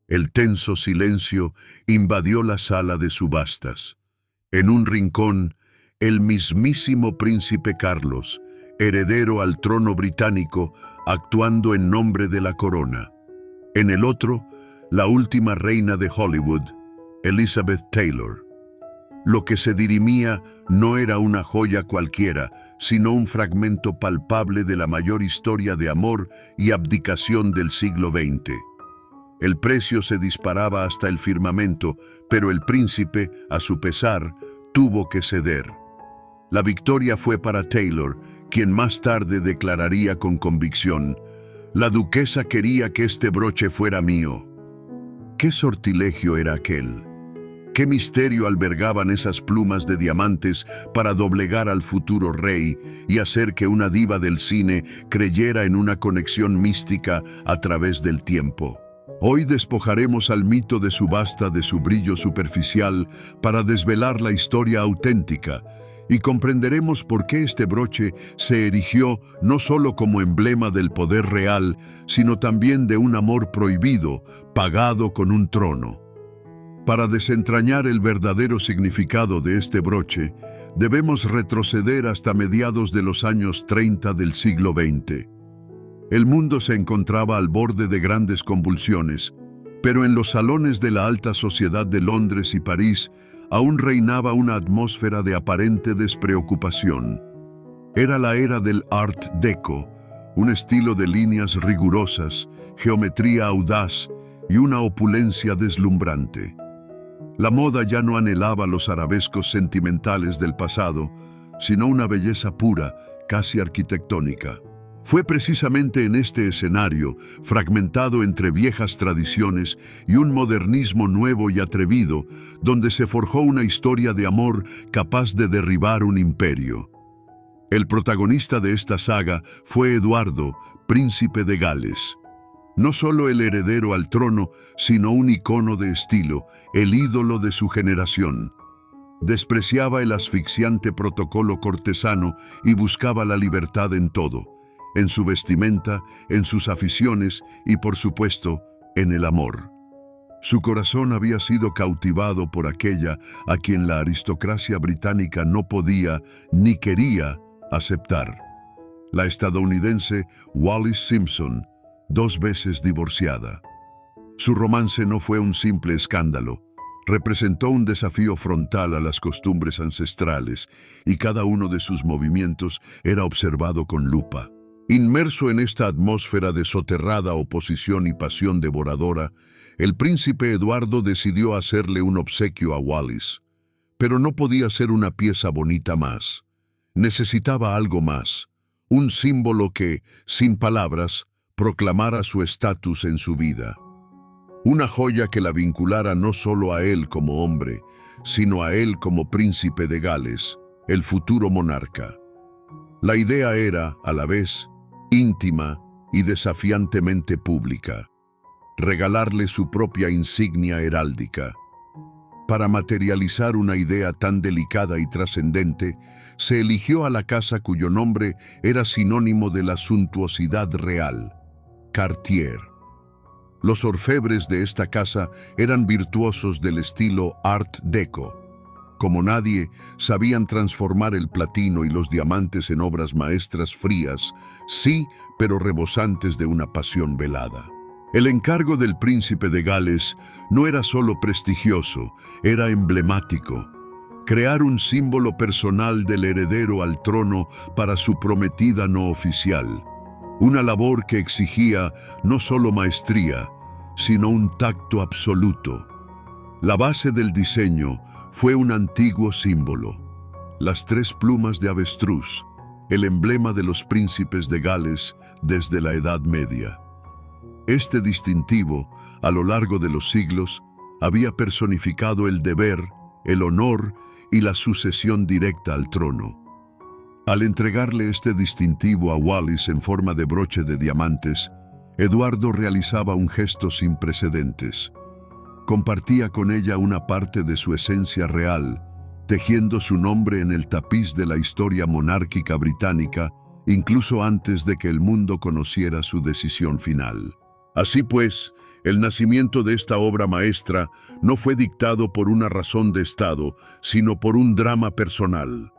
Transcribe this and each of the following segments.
El tenso silencio invadió la sala de subastas. En un rincón, el mismísimo príncipe Carlos, heredero al trono británico, actuando en nombre de la corona. En el otro, la última reina de Hollywood, Elizabeth Taylor. Lo que se dirimía no era una joya cualquiera, sino un fragmento palpable de la mayor historia de amor y abdicación del siglo XX. El precio se disparaba hasta el firmamento, pero el príncipe, a su pesar, tuvo que ceder. La victoria fue para Taylor, quien más tarde declararía con convicción: «La duquesa quería que este broche fuera mío». ¿Qué sortilegio era aquel? ¿Qué misterio albergaban esas plumas de diamantes para doblegar al futuro rey y hacer que una diva del cine creyera en una conexión mística a través del tiempo? Hoy despojaremos al mito de subasta de su brillo superficial para desvelar la historia auténtica, y comprenderemos por qué este broche se erigió no solo como emblema del poder real, sino también de un amor prohibido, pagado con un trono. Para desentrañar el verdadero significado de este broche, debemos retroceder hasta mediados de los años 30 del siglo XX. El mundo se encontraba al borde de grandes convulsiones, pero en los salones de la alta sociedad de Londres y París aún reinaba una atmósfera de aparente despreocupación. Era la era del Art Deco, un estilo de líneas rigurosas, geometría audaz y una opulencia deslumbrante. La moda ya no anhelaba los arabescos sentimentales del pasado, sino una belleza pura, casi arquitectónica. Fue precisamente en este escenario, fragmentado entre viejas tradiciones y un modernismo nuevo y atrevido, donde se forjó una historia de amor capaz de derribar un imperio. El protagonista de esta saga fue Eduardo, príncipe de Gales. No solo el heredero al trono, sino un icono de estilo, el ídolo de su generación. Despreciaba el asfixiante protocolo cortesano y buscaba la libertad en todo: en su vestimenta, en sus aficiones y, por supuesto, en el amor. Su corazón había sido cautivado por aquella a quien la aristocracia británica no podía ni quería aceptar: la estadounidense Wallis Simpson, 2 veces divorciada. Su romance no fue un simple escándalo. Representó un desafío frontal a las costumbres ancestrales, y cada uno de sus movimientos era observado con lupa. Inmerso en esta atmósfera de soterrada oposición y pasión devoradora, el príncipe Eduardo decidió hacerle un obsequio a Wallis. Pero no podía ser una pieza bonita más. Necesitaba algo más, un símbolo que, sin palabras, proclamara su estatus en su vida. Una joya que la vinculara no solo a él como hombre, sino a él como príncipe de Gales, el futuro monarca. La idea era, a la vez, íntima y desafiantemente pública: regalarle su propia insignia heráldica. Para materializar una idea tan delicada y trascendente, se eligió a la casa cuyo nombre era sinónimo de la suntuosidad real: Cartier. Los orfebres de esta casa eran virtuosos del estilo Art Deco. Como nadie, sabían transformar el platino y los diamantes en obras maestras frías, sí, pero rebosantes de una pasión velada. El encargo del príncipe de Gales no era solo prestigioso, era emblemático: crear un símbolo personal del heredero al trono para su prometida no oficial. Una labor que exigía no solo maestría, sino un tacto absoluto. La base del diseño fue un antiguo símbolo: las 3 plumas de avestruz, el emblema de los príncipes de Gales desde la Edad Media. Este distintivo, a lo largo de los siglos, había personificado el deber, el honor y la sucesión directa al trono. Al entregarle este distintivo a Wallis en forma de broche de diamantes, Eduardo realizaba un gesto sin precedentes. Compartía con ella una parte de su esencia real, tejiendo su nombre en el tapiz de la historia monárquica británica, incluso antes de que el mundo conociera su decisión final. Así pues, El nacimiento de esta obra maestra no fue dictado por una razón de Estado, sino por un drama personal.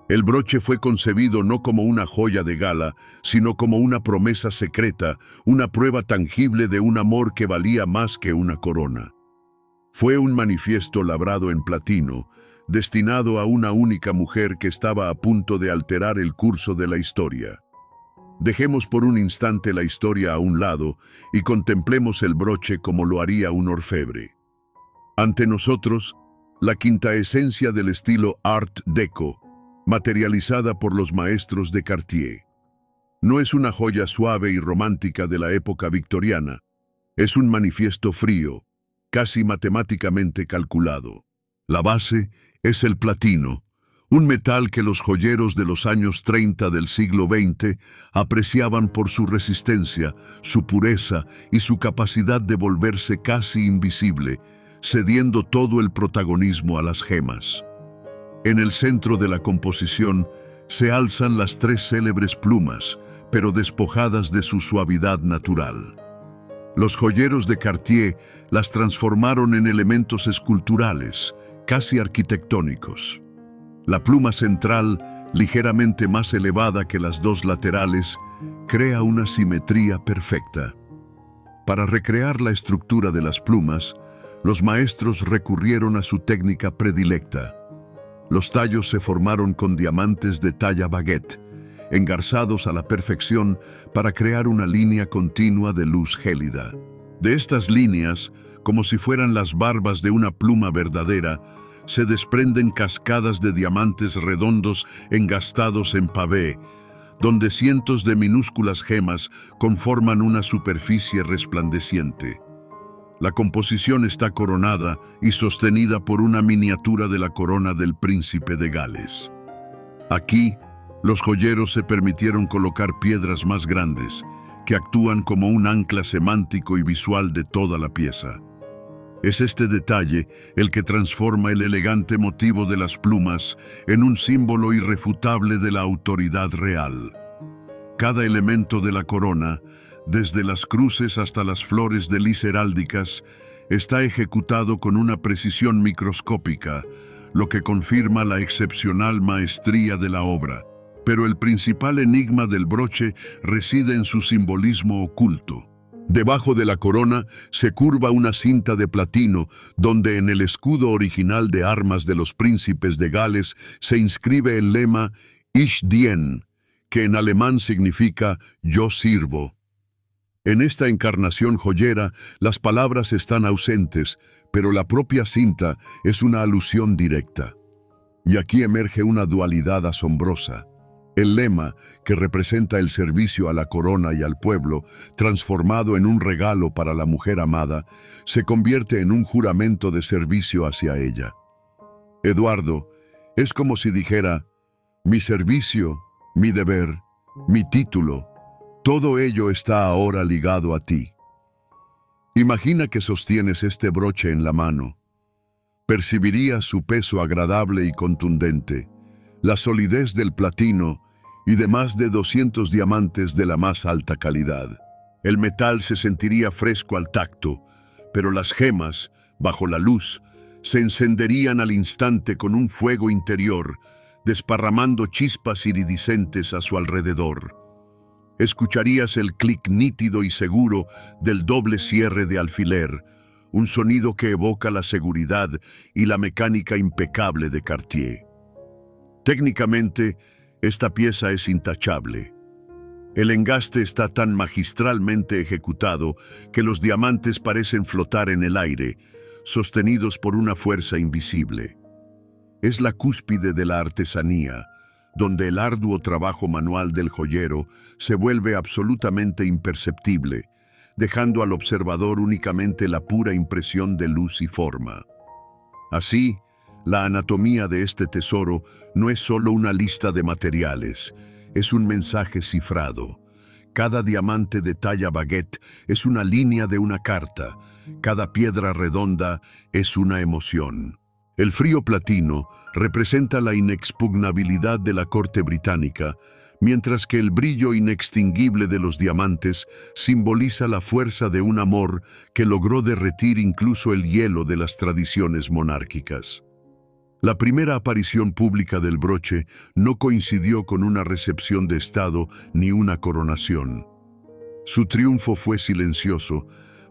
El broche fue concebido no como una joya de gala, sino como una promesa secreta, una prueba tangible de un amor que valía más que una corona. Fue un manifiesto labrado en platino, destinado a una única mujer que estaba a punto de alterar el curso de la historia. Dejemos por un instante la historia a un lado y contemplemos el broche como lo haría un orfebre. Ante nosotros, la quintaesencia del estilo Art Deco, materializada por los maestros de Cartier. No es una joya suave y romántica de la época victoriana, es un manifiesto frío, casi matemáticamente calculado. La base es el platino, un metal que los joyeros de los años 30 del siglo XX apreciaban por su resistencia, su pureza y su capacidad de volverse casi invisible, cediendo todo el protagonismo a las gemas. En el centro de la composición se alzan las tres célebres plumas, pero despojadas de su suavidad natural. Los joyeros de Cartier las transformaron en elementos esculturales, casi arquitectónicos. La pluma central, ligeramente más elevada que las dos laterales, crea una simetría perfecta. Para recrear la estructura de las plumas, los maestros recurrieron a su técnica predilecta. Los tallos se formaron con diamantes de talla baguette, engarzados a la perfección para crear una línea continua de luz gélida. De estas líneas, como si fueran las barbas de una pluma verdadera, se desprenden cascadas de diamantes redondos engastados en pavé, donde cientos de minúsculas gemas conforman una superficie resplandeciente. La composición está coronada y sostenida por una miniatura de la corona del príncipe de Gales. Aquí, los joyeros se permitieron colocar piedras más grandes, que actúan como un ancla semántico y visual de toda la pieza. Es este detalle el que transforma el elegante motivo de las plumas en un símbolo irrefutable de la autoridad real. Cada elemento de la corona, desde las cruces hasta las flores de lis heráldicas, está ejecutado con una precisión microscópica, lo que confirma la excepcional maestría de la obra. Pero el principal enigma del broche reside en su simbolismo oculto. Debajo de la corona se curva una cinta de platino, donde en el escudo original de armas de los príncipes de Gales se inscribe el lema Ich dien, que en alemán significa «yo sirvo». En esta encarnación joyera, las palabras están ausentes, pero la propia cinta es una alusión directa. Y aquí emerge una dualidad asombrosa. El lema, que representa el servicio a la corona y al pueblo, transformado en un regalo para la mujer amada, se convierte en un juramento de servicio hacia ella. Eduardo, es como si dijera, mi servicio, mi deber, mi título, todo ello está ahora ligado a ti. Imagina que sostienes este broche en la mano. Percibirías su peso agradable y contundente, la solidez del platino y de más de 200 diamantes de la más alta calidad. El metal se sentiría fresco al tacto, pero las gemas, bajo la luz, se encenderían al instante con un fuego interior, desparramando chispas iridiscentes a su alrededor. Escucharías el clic nítido y seguro del doble cierre de alfiler, un sonido que evoca la seguridad y la mecánica impecable de Cartier. Técnicamente, esta pieza es intachable. El engaste está tan magistralmente ejecutado que los diamantes parecen flotar en el aire, sostenidos por una fuerza invisible. Es la cúspide de la artesanía, donde el arduo trabajo manual del joyero se vuelve absolutamente imperceptible, dejando al observador únicamente la pura impresión de luz y forma. Así, la anatomía de este tesoro no es solo una lista de materiales, es un mensaje cifrado. Cada diamante de talla baguette es una línea de una carta, cada piedra redonda es una emoción. El frío platino representa la inexpugnabilidad de la corte británica, mientras que el brillo inextinguible de los diamantes simboliza la fuerza de un amor que logró derretir incluso el hielo de las tradiciones monárquicas. La primera aparición pública del broche no coincidió con una recepción de Estado ni una coronación. Su triunfo fue silencioso,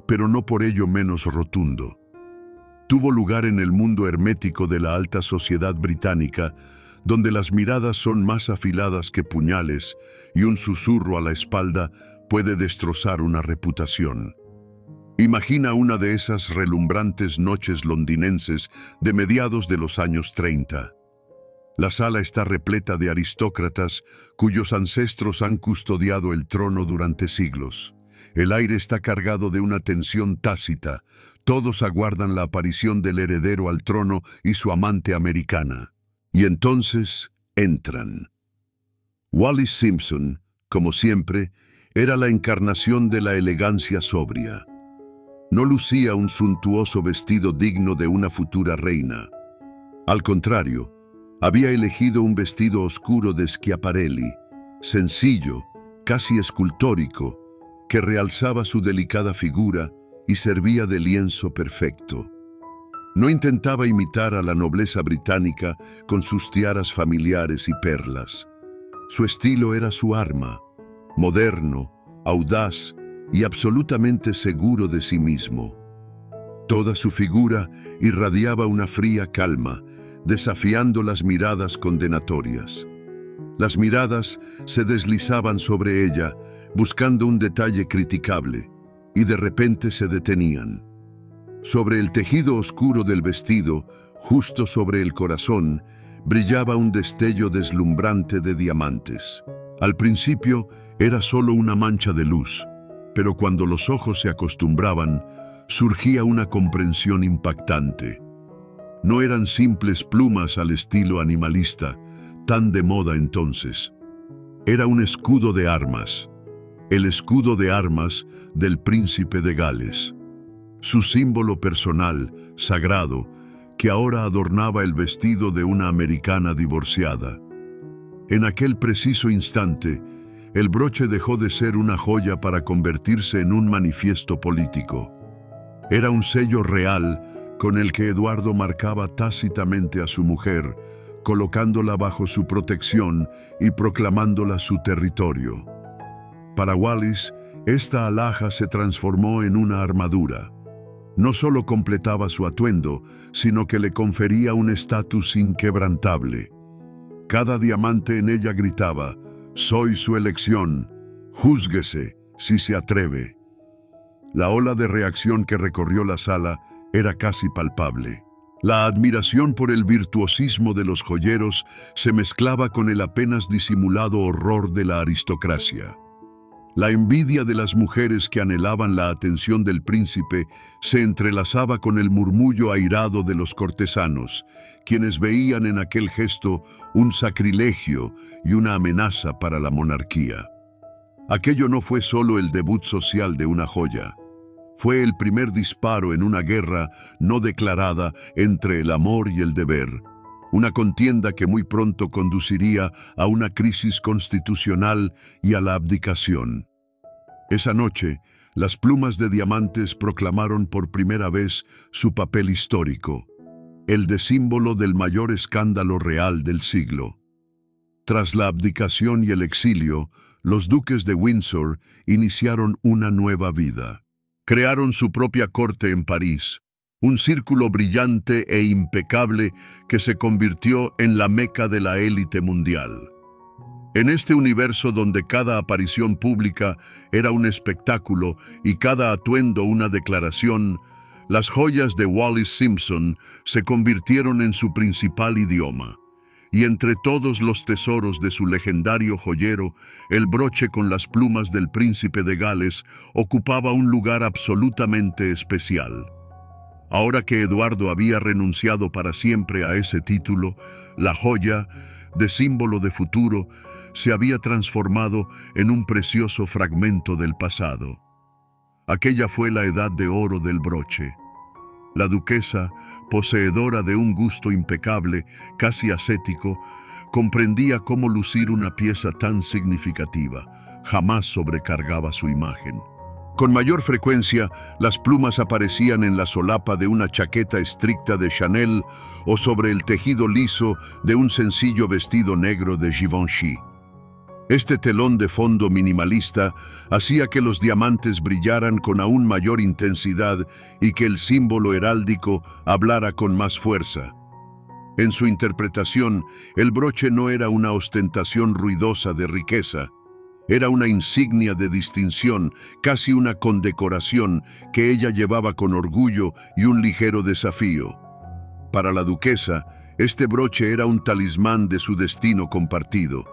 pero no por ello menos rotundo. Tuvo lugar en el mundo hermético de la alta sociedad británica, donde las miradas son más afiladas que puñales y un susurro a la espalda puede destrozar una reputación. Imagina una de esas relumbrantes noches londinenses de mediados de los años 30. La sala está repleta de aristócratas cuyos ancestros han custodiado el trono durante siglos. El aire está cargado de una tensión tácita. Todos aguardan la aparición del heredero al trono y su amante americana. Y entonces entran. Wallis Simpson, como siempre, era la encarnación de la elegancia sobria. No lucía un suntuoso vestido digno de una futura reina. Al contrario, había elegido un vestido oscuro de Schiaparelli, sencillo, casi escultórico, que realzaba su delicada figura y servía de lienzo perfecto. No intentaba imitar a la nobleza británica con sus tiaras familiares y perlas. Su estilo era su arma, moderno, audaz y absolutamente seguro de sí mismo. Toda su figura irradiaba una fría calma, desafiando las miradas condenatorias. Las miradas se deslizaban sobre ella, buscando un detalle criticable, y de repente se detenían. Sobre el tejido oscuro del vestido, justo sobre el corazón, brillaba un destello deslumbrante de diamantes. Al principio era solo una mancha de luz, pero cuando los ojos se acostumbraban, surgía una comprensión impactante. No eran simples plumas al estilo animalista, tan de moda entonces. Era un escudo de armas, el escudo de armas del príncipe de Gales. Su símbolo personal, sagrado, que ahora adornaba el vestido de una americana divorciada. En aquel preciso instante, el broche dejó de ser una joya para convertirse en un manifiesto político. Era un sello real con el que Eduardo marcaba tácitamente a su mujer, colocándola bajo su protección y proclamándola su territorio. Para Wallis, esta alhaja se transformó en una armadura. No solo completaba su atuendo, sino que le confería un estatus inquebrantable. Cada diamante en ella gritaba: «Soy su elección, júzguese si se atreve». La ola de reacción que recorrió la sala era casi palpable. La admiración por el virtuosismo de los joyeros se mezclaba con el apenas disimulado horror de la aristocracia. La envidia de las mujeres que anhelaban la atención del príncipe se entrelazaba con el murmullo airado de los cortesanos, quienes veían en aquel gesto un sacrilegio y una amenaza para la monarquía. Aquello no fue solo el debut social de una joya. Fue el primer disparo en una guerra no declarada entre el amor y el deber, una contienda que muy pronto conduciría a una crisis constitucional y a la abdicación. Esa noche, las plumas de diamantes proclamaron por primera vez su papel histórico, el de símbolo del mayor escándalo real del siglo. Tras la abdicación y el exilio, los duques de Windsor iniciaron una nueva vida. Crearon su propia corte en París, un círculo brillante e impecable que se convirtió en la meca de la élite mundial. En este universo donde cada aparición pública era un espectáculo y cada atuendo una declaración, las joyas de Wallis Simpson se convirtieron en su principal idioma. Y entre todos los tesoros de su legendario joyero, el broche con las plumas del príncipe de Gales ocupaba un lugar absolutamente especial. Ahora que Eduardo había renunciado para siempre a ese título, la joya, de símbolo de futuro, se había transformado en un precioso fragmento del pasado. Aquella fue la edad de oro del broche. La duquesa, poseedora de un gusto impecable, casi ascético, comprendía cómo lucir una pieza tan significativa jamás sobrecargaba su imagen. Con mayor frecuencia, las plumas aparecían en la solapa de una chaqueta estricta de Chanel o sobre el tejido liso de un sencillo vestido negro de Givenchy. Este telón de fondo minimalista hacía que los diamantes brillaran con aún mayor intensidad y que el símbolo heráldico hablara con más fuerza. En su interpretación, el broche no era una ostentación ruidosa de riqueza. Era una insignia de distinción, casi una condecoración que ella llevaba con orgullo y un ligero desafío. Para la duquesa, este broche era un talismán de su destino compartido.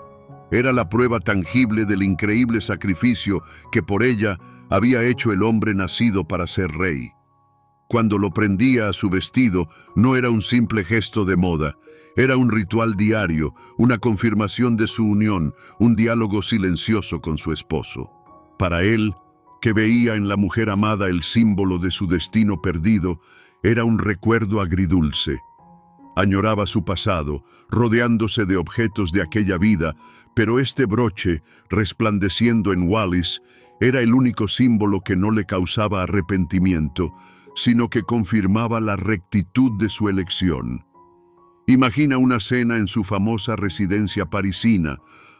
Era la prueba tangible del increíble sacrificio que por ella había hecho el hombre nacido para ser rey. Cuando lo prendía a su vestido, no era un simple gesto de moda. Era un ritual diario, una confirmación de su unión, un diálogo silencioso con su esposo. Para él, que veía en la mujer amada el símbolo de su destino perdido, era un recuerdo agridulce. Añoraba su pasado, rodeándose de objetos de aquella vida, pero este broche, resplandeciendo en Wallis, era el único símbolo que no le causaba arrepentimiento, sino que confirmaba la rectitud de su elección. Imagina una cena en su famosa residencia parisina,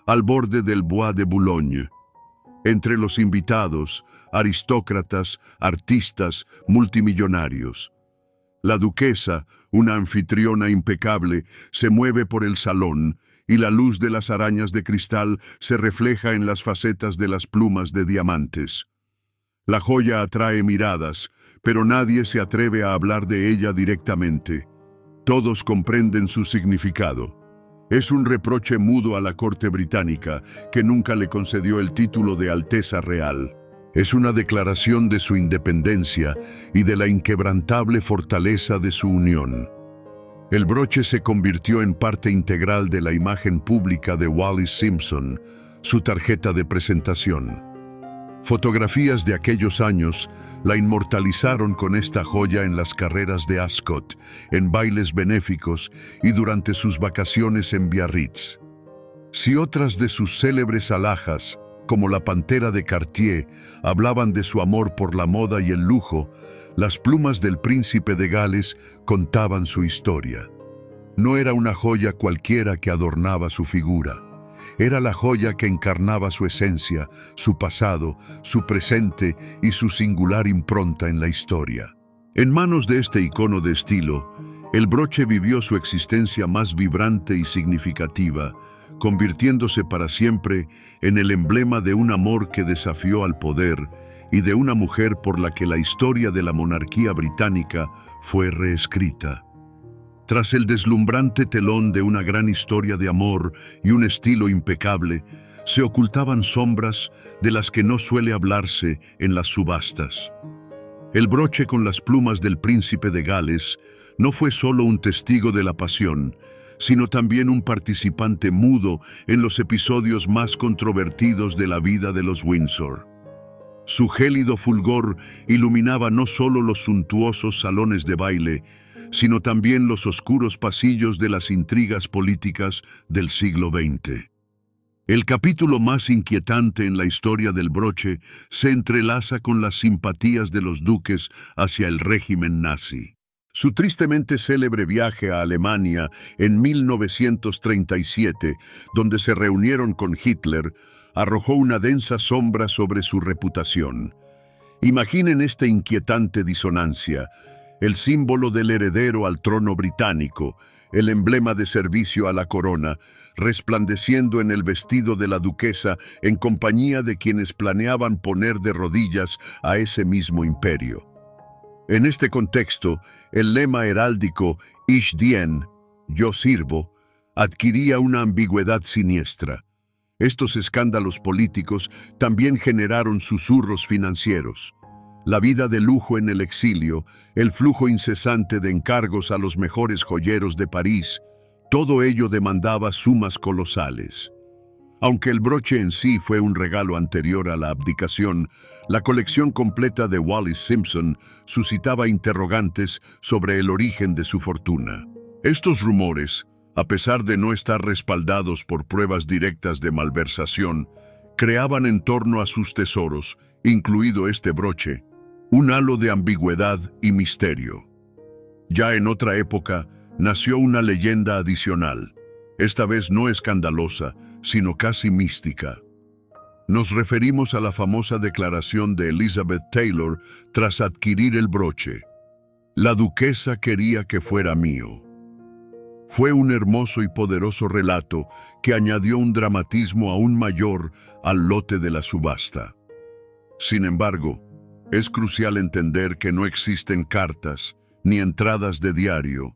al borde del Bois de Boulogne. Entre los invitados, aristócratas, artistas, multimillonarios. La duquesa, una anfitriona impecable, se mueve por el salón y la luz de las arañas de cristal se refleja en las facetas de las plumas de diamantes. La joya atrae miradas, pero nadie se atreve a hablar de ella directamente. Todos comprenden su significado. Es un reproche mudo a la corte británica, que nunca le concedió el título de Alteza Real. Es una declaración de su independencia y de la inquebrantable fortaleza de su unión. El broche se convirtió en parte integral de la imagen pública de Wallis Simpson, su tarjeta de presentación. Fotografías de aquellos años la inmortalizaron con esta joya en las carreras de Ascot, en bailes benéficos y durante sus vacaciones en Biarritz. Si otras de sus célebres alhajas, como la pantera de Cartier, hablaban de su amor por la moda y el lujo, las plumas del príncipe de Gales contaban su historia. No era una joya cualquiera que adornaba su figura. Era la joya que encarnaba su esencia, su pasado, su presente y su singular impronta en la historia. En manos de este icono de estilo, el broche vivió su existencia más vibrante y significativa, convirtiéndose para siempre en el emblema de un amor que desafió al poder y de una mujer por la que la historia de la monarquía británica fue reescrita. Tras el deslumbrante telón de una gran historia de amor y un estilo impecable, se ocultaban sombras de las que no suele hablarse en las subastas. El broche con las plumas del príncipe de Gales no fue solo un testigo de la pasión, sino también un participante mudo en los episodios más controvertidos de la vida de los Windsor. Su gélido fulgor iluminaba no solo los suntuosos salones de baile, sino también los oscuros pasillos de las intrigas políticas del siglo XX. El capítulo más inquietante en la historia del broche se entrelaza con las simpatías de los duques hacia el régimen nazi. Su tristemente célebre viaje a Alemania en 1937, donde se reunieron con Hitler, arrojó una densa sombra sobre su reputación. Imaginen esta inquietante disonancia: el símbolo del heredero al trono británico, el emblema de servicio a la corona, resplandeciendo en el vestido de la duquesa en compañía de quienes planeaban poner de rodillas a ese mismo imperio. En este contexto, el lema heráldico Ich dien, yo sirvo, adquiría una ambigüedad siniestra. Estos escándalos políticos también generaron susurros financieros. La vida de lujo en el exilio, el flujo incesante de encargos a los mejores joyeros de París, todo ello demandaba sumas colosales. Aunque el broche en sí fue un regalo anterior a la abdicación, la colección completa de Wallis Simpson suscitaba interrogantes sobre el origen de su fortuna. Estos rumores, a pesar de no estar respaldados por pruebas directas de malversación, creaban en torno a sus tesoros, incluido este broche, un halo de ambigüedad y misterio. Ya en otra época, nació una leyenda adicional, esta vez no escandalosa, sino casi mística. Nos referimos a la famosa declaración de Elizabeth Taylor tras adquirir el broche. La duquesa quería que fuera mío. Fue un hermoso y poderoso relato que añadió un dramatismo aún mayor al lote de la subasta. Sin embargo, es crucial entender que no existen cartas, ni entradas de diario,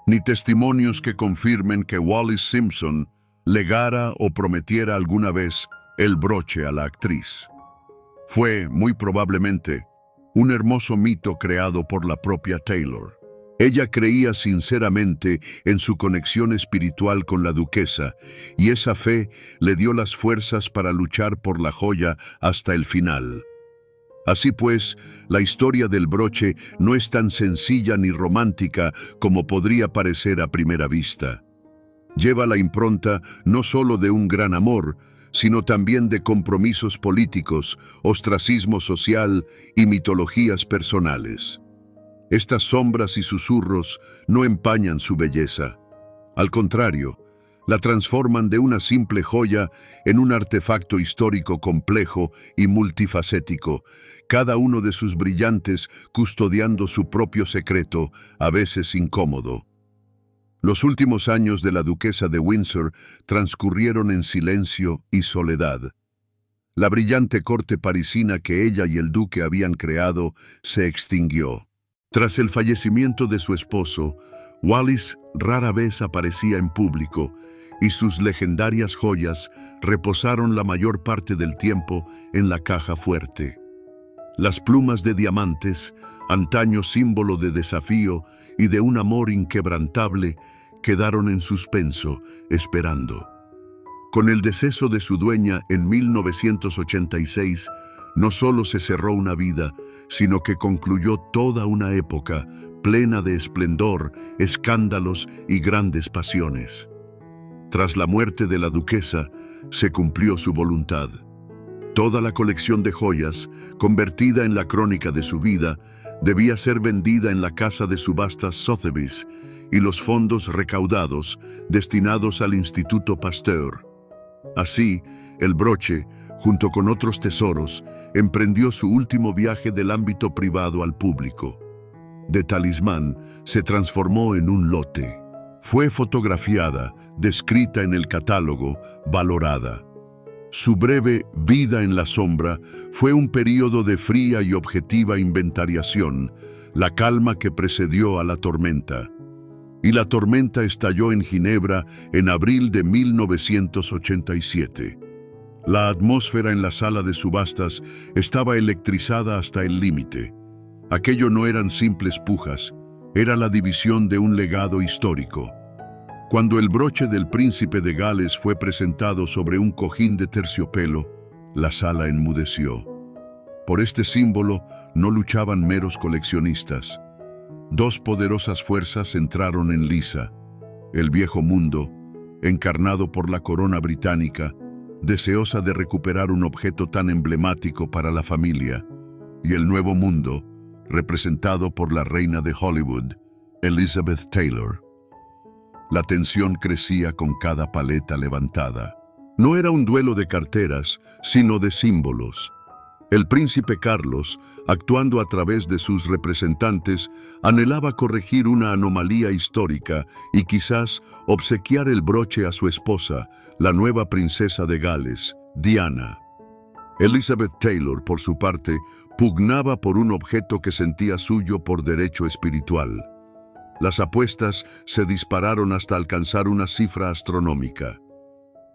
ni testimonios que confirmen que Wallis Simpson legara o prometiera alguna vez el broche a la actriz. Fue, muy probablemente, un hermoso mito creado por la propia Taylor. Ella creía sinceramente en su conexión espiritual con la duquesa, y esa fe le dio las fuerzas para luchar por la joya hasta el final. Así pues, la historia del broche no es tan sencilla ni romántica como podría parecer a primera vista. Lleva la impronta no solo de un gran amor, sino también de compromisos políticos, ostracismo social y mitologías personales. Estas sombras y susurros no empañan su belleza. Al contrario, la transforman de una simple joya en un artefacto histórico complejo y multifacético, cada uno de sus brillantes custodiando su propio secreto, a veces incómodo. Los últimos años de la duquesa de Windsor transcurrieron en silencio y soledad. La brillante corte parisina que ella y el duque habían creado se extinguió. Tras el fallecimiento de su esposo, Wallis rara vez aparecía en público y sus legendarias joyas reposaron la mayor parte del tiempo en la caja fuerte. Las plumas de diamantes, antaño símbolo de desafío y de un amor inquebrantable, quedaron en suspenso, esperando. Con el deceso de su dueña en 1986, no solo se cerró una vida, sino que concluyó toda una época plena de esplendor, escándalos y grandes pasiones. Tras la muerte de la duquesa, se cumplió su voluntad. Toda la colección de joyas, convertida en la crónica de su vida, debía ser vendida en la casa de subastas Sotheby's y los fondos recaudados destinados al Instituto Pasteur. Así, el broche, junto con otros tesoros, emprendió su último viaje del ámbito privado al público. De talismán, se transformó en un lote. Fue fotografiada, descrita en el catálogo, valorada. Su breve vida en la sombra fue un período de fría y objetiva inventariación, la calma que precedió a la tormenta. Y la tormenta estalló en Ginebra en abril de 1987. La atmósfera en la sala de subastas estaba electrizada hasta el límite. Aquello no eran simples pujas, era la división de un legado histórico. Cuando el broche del príncipe de Gales fue presentado sobre un cojín de terciopelo, la sala enmudeció. Por este símbolo no luchaban meros coleccionistas. Dos poderosas fuerzas entraron en liza. El viejo mundo, encarnado por la corona británica, deseosa de recuperar un objeto tan emblemático para la familia, y el nuevo mundo, representado por la reina de Hollywood, Elizabeth Taylor. La tensión crecía con cada paleta levantada. No era un duelo de carteras, sino de símbolos. El príncipe Carlos, actuando a través de sus representantes, anhelaba corregir una anomalía histórica y quizás obsequiar el broche a su esposa, la nueva princesa de Gales, Diana. Elizabeth Taylor, por su parte, pugnaba por un objeto que sentía suyo por derecho espiritual. Las apuestas se dispararon hasta alcanzar una cifra astronómica.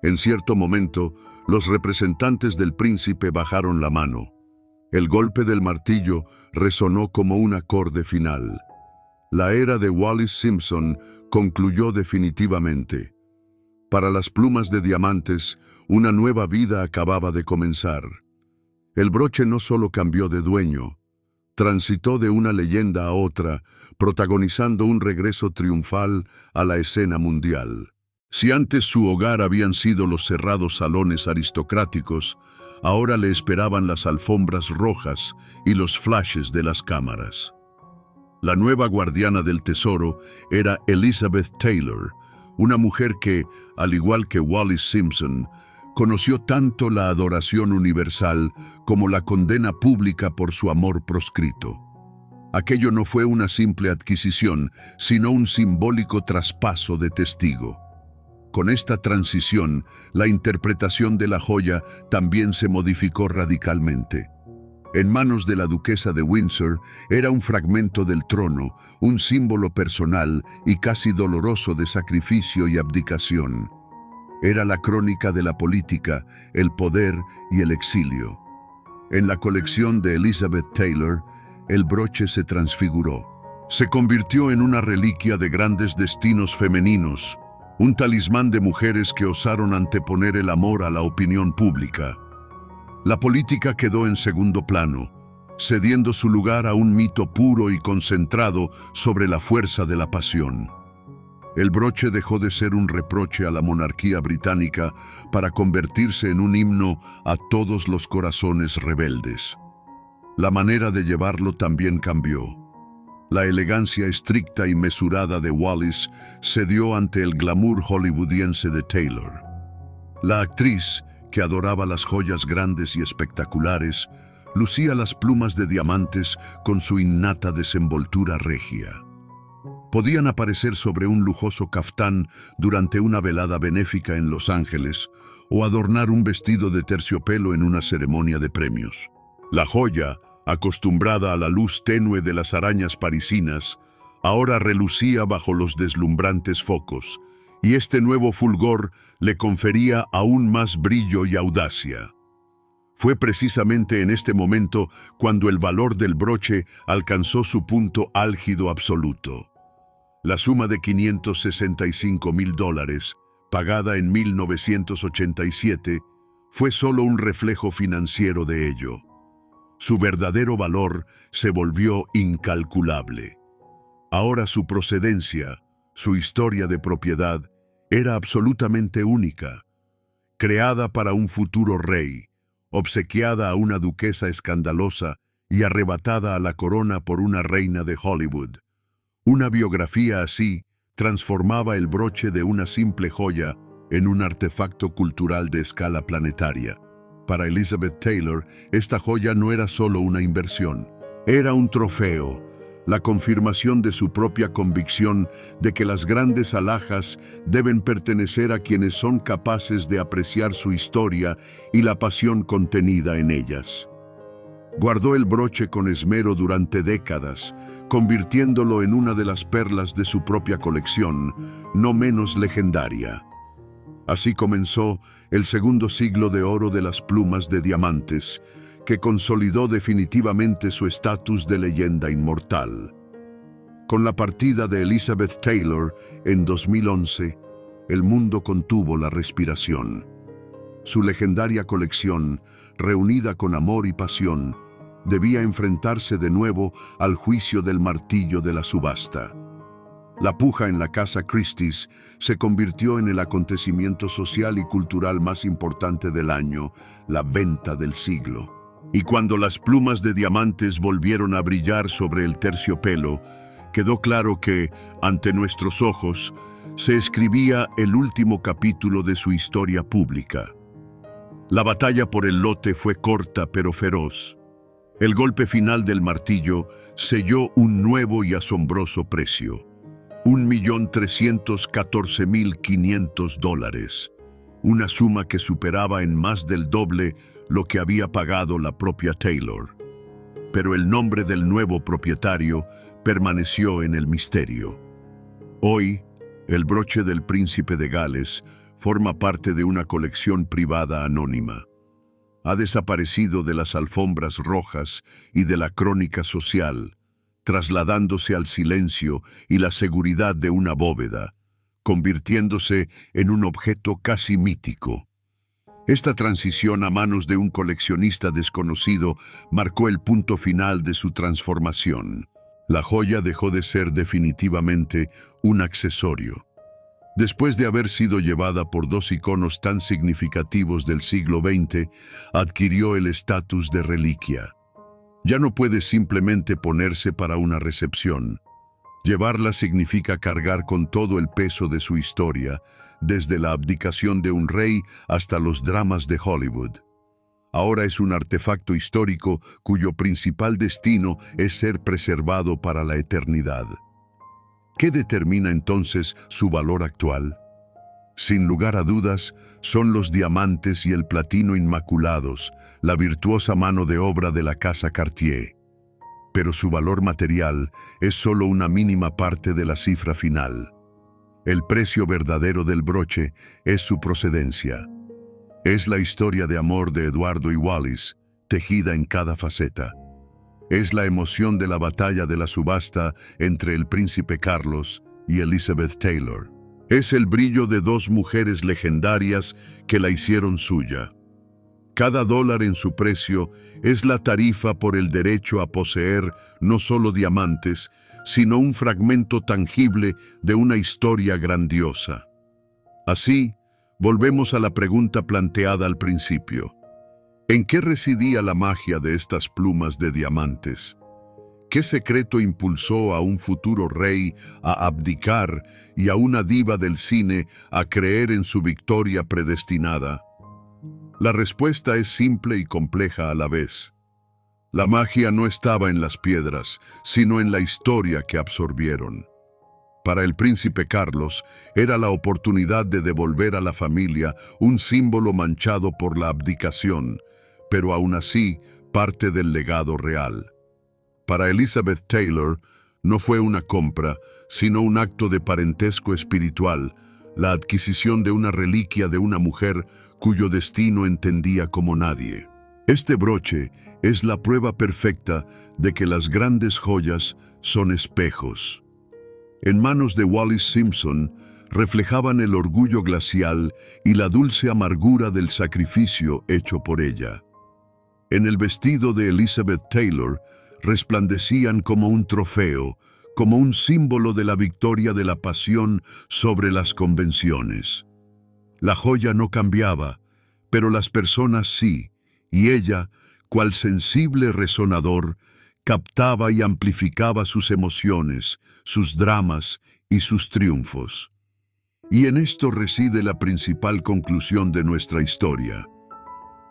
En cierto momento, los representantes del príncipe bajaron la mano. El golpe del martillo resonó como un acorde final. La era de Wallis Simpson concluyó definitivamente. Para las plumas de diamantes, una nueva vida acababa de comenzar. El broche no solo cambió de dueño, transitó de una leyenda a otra, protagonizando un regreso triunfal a la escena mundial. Si antes su hogar habían sido los cerrados salones aristocráticos, ahora le esperaban las alfombras rojas y los flashes de las cámaras. La nueva guardiana del tesoro era Elizabeth Taylor, una mujer que, al igual que Wallis Simpson, conoció tanto la adoración universal como la condena pública por su amor proscrito. Aquello no fue una simple adquisición, sino un simbólico traspaso de testigo. Con esta transición, la interpretación de la joya también se modificó radicalmente. En manos de la duquesa de Windsor era un fragmento del trono, un símbolo personal y casi doloroso de sacrificio y abdicación. Era la crónica de la política, el poder y el exilio. En la colección de Elizabeth Taylor, el broche se transfiguró. Se convirtió en una reliquia de grandes destinos femeninos, un talismán de mujeres que osaron anteponer el amor a la opinión pública. La política quedó en segundo plano, cediendo su lugar a un mito puro y concentrado sobre la fuerza de la pasión. El broche dejó de ser un reproche a la monarquía británica para convertirse en un himno a todos los corazones rebeldes. La manera de llevarlo también cambió. La elegancia estricta y mesurada de Wallis cedió ante el glamour hollywoodiense de Taylor. La actriz, que adoraba las joyas grandes y espectaculares, lucía las plumas de diamantes con su innata desenvoltura regia. Podían aparecer sobre un lujoso caftán durante una velada benéfica en Los Ángeles o adornar un vestido de terciopelo en una ceremonia de premios. La joya, acostumbrada a la luz tenue de las arañas parisinas, ahora relucía bajo los deslumbrantes focos, y este nuevo fulgor le confería aún más brillo y audacia. Fue precisamente en este momento cuando el valor del broche alcanzó su punto álgido absoluto. La suma de $565,000, pagada en 1987, fue solo un reflejo financiero de ello. Su verdadero valor se volvió incalculable. Ahora su procedencia, su historia de propiedad, era absolutamente única. Creada para un futuro rey, obsequiada a una duquesa escandalosa y arrebatada a la corona por una reina de Hollywood. Una biografía así transformaba el broche de una simple joya en un artefacto cultural de escala planetaria. Para Elizabeth Taylor, esta joya no era solo una inversión, era un trofeo, la confirmación de su propia convicción de que las grandes alhajas deben pertenecer a quienes son capaces de apreciar su historia y la pasión contenida en ellas. Guardó el broche con esmero durante décadas, convirtiéndolo en una de las perlas de su propia colección, no menos legendaria. Así comenzó el segundo siglo de oro de las plumas de diamantes, que consolidó definitivamente su estatus de leyenda inmortal. Con la partida de Elizabeth Taylor en 2011, el mundo contuvo la respiración. Su legendaria colección, reunida con amor y pasión, debía enfrentarse de nuevo al juicio del martillo de la subasta. La puja en la Casa Christie's se convirtió en el acontecimiento social y cultural más importante del año, la venta del siglo. Y cuando las plumas de diamantes volvieron a brillar sobre el terciopelo, quedó claro que, ante nuestros ojos, se escribía el último capítulo de su historia pública. La batalla por el lote fue corta pero feroz. El golpe final del martillo selló un nuevo y asombroso precio: $1.314.500, una suma que superaba en más del doble lo que había pagado la propia Taylor. Pero el nombre del nuevo propietario permaneció en el misterio. Hoy, el broche del príncipe de Gales forma parte de una colección privada anónima. Ha desaparecido de las alfombras rojas y de la crónica social, trasladándose al silencio y la seguridad de una bóveda, convirtiéndose en un objeto casi mítico. Esta transición a manos de un coleccionista desconocido marcó el punto final de su transformación. La joya dejó de ser definitivamente un accesorio. Después de haber sido llevada por dos iconos tan significativos del siglo XX, adquirió el estatus de reliquia. Ya no puede simplemente ponerse para una recepción. Llevarla significa cargar con todo el peso de su historia, desde la abdicación de un rey hasta los dramas de Hollywood. Ahora es un artefacto histórico cuyo principal destino es ser preservado para la eternidad. ¿Qué determina entonces su valor actual? Sin lugar a dudas, son los diamantes y el platino inmaculados, la virtuosa mano de obra de la casa Cartier. Pero su valor material es solo una mínima parte de la cifra final. El precio verdadero del broche es su procedencia. Es la historia de amor de Eduardo y Wallis, tejida en cada faceta. Es la emoción de la batalla de la subasta entre el príncipe Carlos y Elizabeth Taylor. Es el brillo de dos mujeres legendarias que la hicieron suya. Cada dólar en su precio es la tarifa por el derecho a poseer no solo diamantes, sino un fragmento tangible de una historia grandiosa. Así, volvemos a la pregunta planteada al principio. ¿En qué residía la magia de estas plumas de diamantes? ¿Qué secreto impulsó a un futuro rey a abdicar y a una diva del cine a creer en su victoria predestinada? La respuesta es simple y compleja a la vez. La magia no estaba en las piedras, sino en la historia que absorbieron. Para el príncipe Carlos, era la oportunidad de devolver a la familia un símbolo manchado por la abdicación, pero aún así parte del legado real. Para Elizabeth Taylor, no fue una compra, sino un acto de parentesco espiritual, la adquisición de una reliquia de una mujer cuyo destino entendía como nadie. Este broche es la prueba perfecta de que las grandes joyas son espejos. En manos de Wallis Simpson, reflejaban el orgullo glacial y la dulce amargura del sacrificio hecho por ella. En el vestido de Elizabeth Taylor, resplandecían como un trofeo, como un símbolo de la victoria de la pasión sobre las convenciones. La joya no cambiaba, pero las personas sí, y ella, cual sensible resonador, captaba y amplificaba sus emociones, sus dramas y sus triunfos. Y en esto reside la principal conclusión de nuestra historia.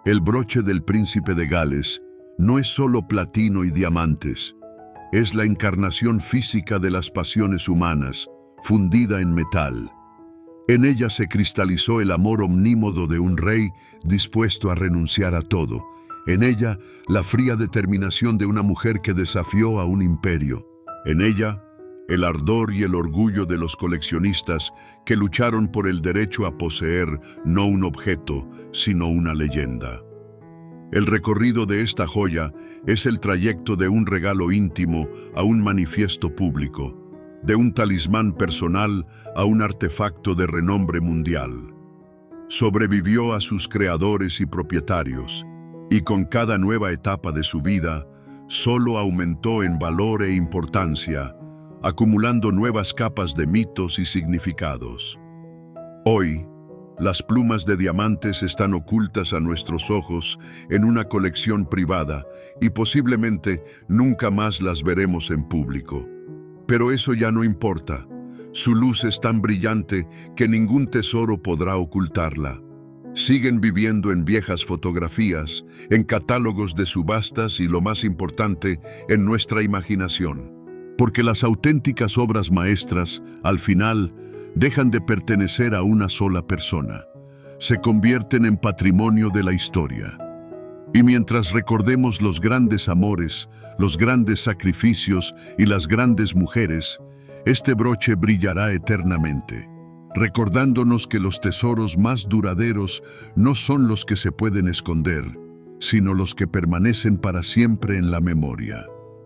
El broche del príncipe de Gales no es solo platino y diamantes, es la encarnación física de las pasiones humanas, fundida en metal. En ella se cristalizó el amor omnímodo de un rey dispuesto a renunciar a todo. En ella, la fría determinación de una mujer que desafió a un imperio. En ella, el ardor y el orgullo de los coleccionistas que lucharon por el derecho a poseer no un objeto, sino una leyenda. El recorrido de esta joya es el trayecto de un regalo íntimo a un manifiesto público, de un talismán personal a un artefacto de renombre mundial. Sobrevivió a sus creadores y propietarios, y con cada nueva etapa de su vida, solo aumentó en valor e importancia, acumulando nuevas capas de mitos y significados. Hoy, las plumas de diamantes están ocultas a nuestros ojos en una colección privada y posiblemente nunca más las veremos en público. Pero eso ya no importa. Su luz es tan brillante que ningún tesoro podrá ocultarla. Siguen viviendo en viejas fotografías, en catálogos de subastas y, lo más importante, en nuestra imaginación. Porque las auténticas obras maestras, al final, dejan de pertenecer a una sola persona. Se convierten en patrimonio de la historia. Y mientras recordemos los grandes amores, los grandes sacrificios y las grandes mujeres, este broche brillará eternamente, recordándonos que los tesoros más duraderos no son los que se pueden esconder, sino los que permanecen para siempre en la memoria.